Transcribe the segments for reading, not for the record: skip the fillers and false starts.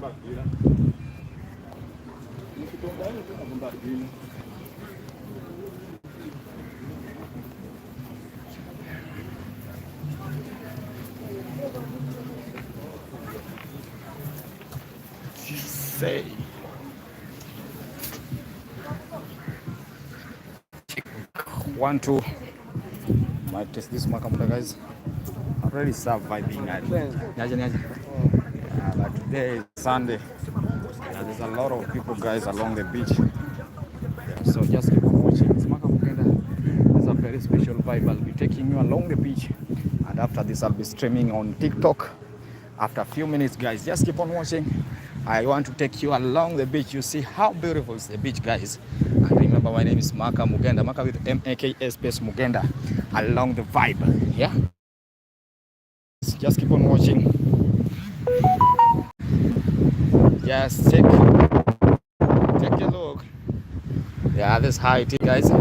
Say. One, two. Might test this makamunda, guys. Already start vibing. But today is Sunday. There's a lot of people, guys, along the beach. So just keep on watching. It's Makamukenda. It's a very special vibe. I'll be taking you along the beach, and after this, I'll be streaming on TikTok. After a few minutes, guys, just keep on watching. I want to take you along the beach. You see how beautiful is the beach, guys. And remember, my name is Maka Mugenda. Maka with M-A-K-A space Mugenda. Along the vibe, yeah. Just keep on watching. Just take a look. Yeah, this is how it is, guys. This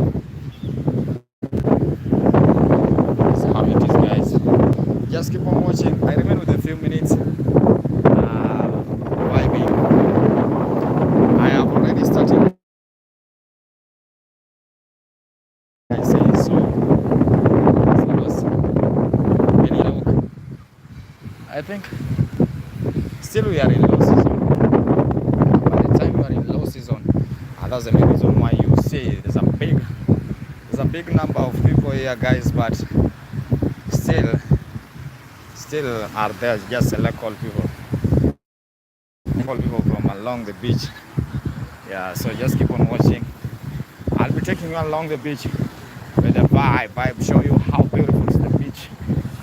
is how it is, guys. Just keep on watching. I remain with a few minutes. Vibing. I have already started. I say so. I think still we are in low season. By the time we are in low season, and that's the main reason why you see there's a big number of people here, guys, but still are there just local people from along the beach. Yeah, so just keep on watching. I'll be taking you along the beach with the vibe, show you how beautiful is the beach.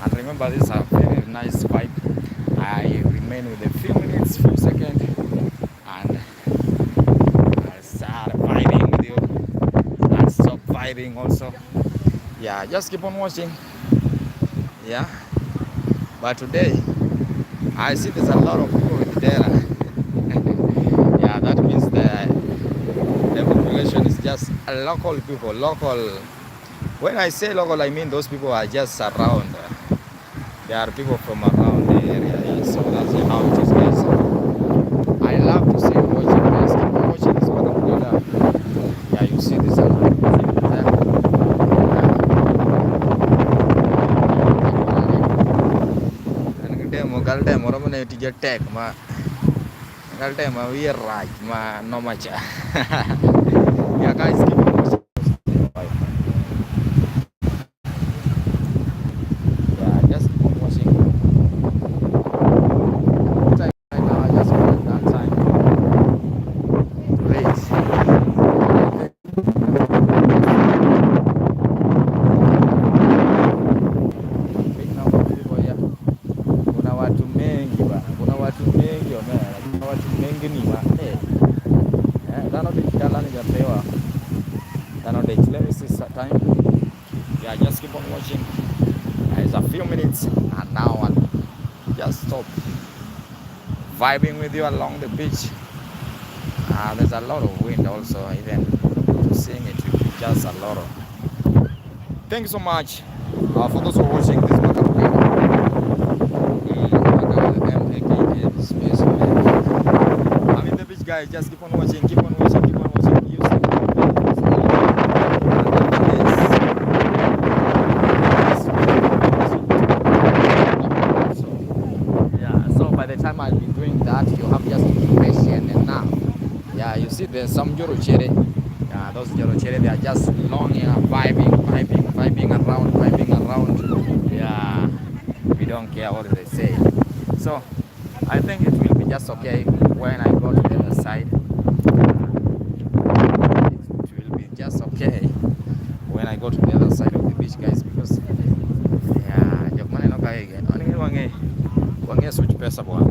And remember, this is a very nice vibe. I remain with a few minutes, few seconds, and I start vibing with you and stop vibing also. Yeah, just keep on watching. Yeah, but today I see there's a lot of people with there. Yeah, that means the population is just local people. Local. When I say local, I mean those people are just around. There are people from around the area. Yeah, so that's how it is, guys. I love to see you watching, guys. Keep on watching this one. Yeah, you see this. Yeah, guys, keep on watching. Yeah, just keep on watching. Right now, I just want that time. Great. Big number of people here. Kuna watu mengi bana. Kuna watu mengi omera. Kuna watu mengi ni wa. Dano de kala ni japewa. Dano de let me see time. Yeah, just keep on watching. It's a few minutes and now I'll just stop vibing with you along the beach. There's a lot of wind also, even seeing it will be just a lot of. Thank you so much for those who are watching this space. I'm in the beach, guys. Just keep on watching, keep on watching, keep on watching. You see. By the time I'll be doing that, you have just to be patient enough. Yeah, you see there's some Jorochere. Yeah, those Jorochere, they are just long here, vibing around. Yeah, we don't care what they say. So, I think it will be just okay when I go to the other side. It will be just okay when I go to the other side of the beach, guys, because yeah, wange switch pesa bwana.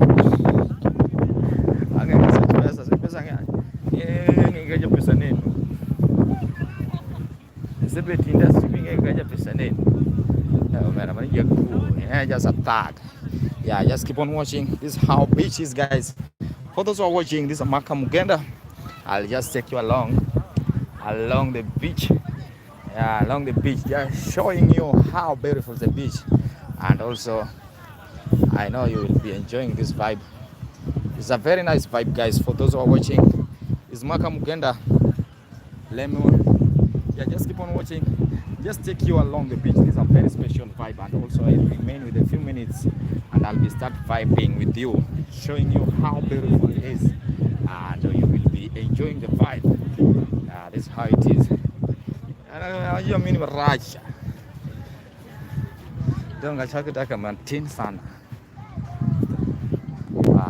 Wange switch pesa ngeja pesa nini? Celebrity industry ngeja pesa nini? Yeah, just a thought. Yeah, just keep on watching. This is how beach is, guys. For those who are watching, this is Maka Mugenda. I'll just take you along the beach. Yeah, along the beach, just showing you how beautiful the beach, and also I know you will be enjoying this vibe. It's a very nice vibe, guys. For those who are watching, it's Maka Mugenda Lemon. Yeah, just keep on watching. Just take you along the beach. This is a very special vibe, and also I'll remain with a few minutes, and I'll be start vibing with you, showing you how beautiful it is, and you will be enjoying the vibe. This is how it is. You mean Raja? Don't get chucked like a mountain sana.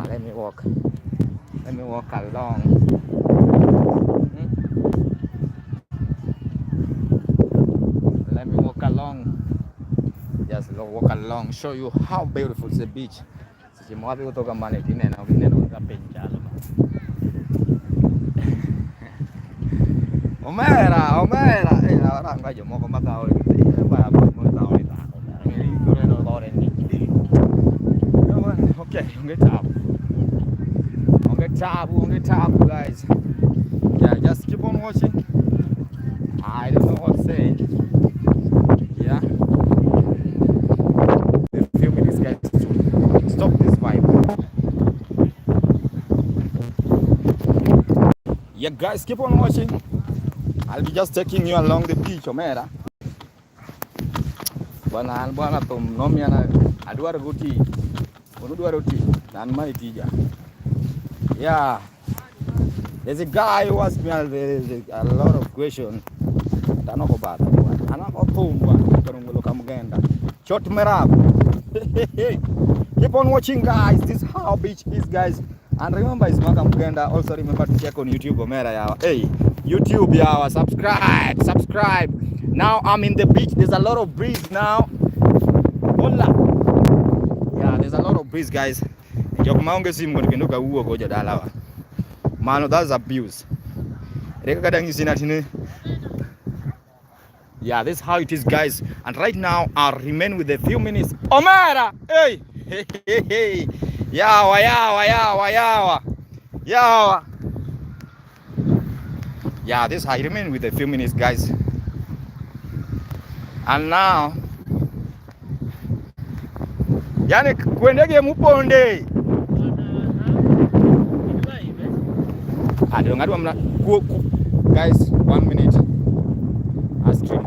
Let me walk. Let me walk along. Let me walk along. Just walk along. Show you how beautiful is the beach. Omera. Orang kayo mo kumakaw. Okay, on get top, guys. Yeah, just keep on watching. I don't know what to say. Yeah. A few minutes, guys, to stop this vibe. Yeah, guys, keep on watching. I'll be just taking you along the beach, Omera. Bwana tom nomiana adwaro goti. Yeah, there's a guy who asked me a lot of questions. Keep on watching, guys. This is how beach is, guys. And remember, it's Maka Mugenda. Also remember to check on YouTube. Hey, YouTube, yeah, subscribe. Now I'm in the beach. There's a lot of breeze now. Hola. Yeah, there's a lot of breeze, guys. Mano, that's abuse. Yeah, this is how it is, guys. And right now, I'll remain with a few minutes. Omera! Hey! Yawa. Yeah, this is how I remain with a few minutes, guys. And now, yani kuendege muponde. Guys, 1 minute. A street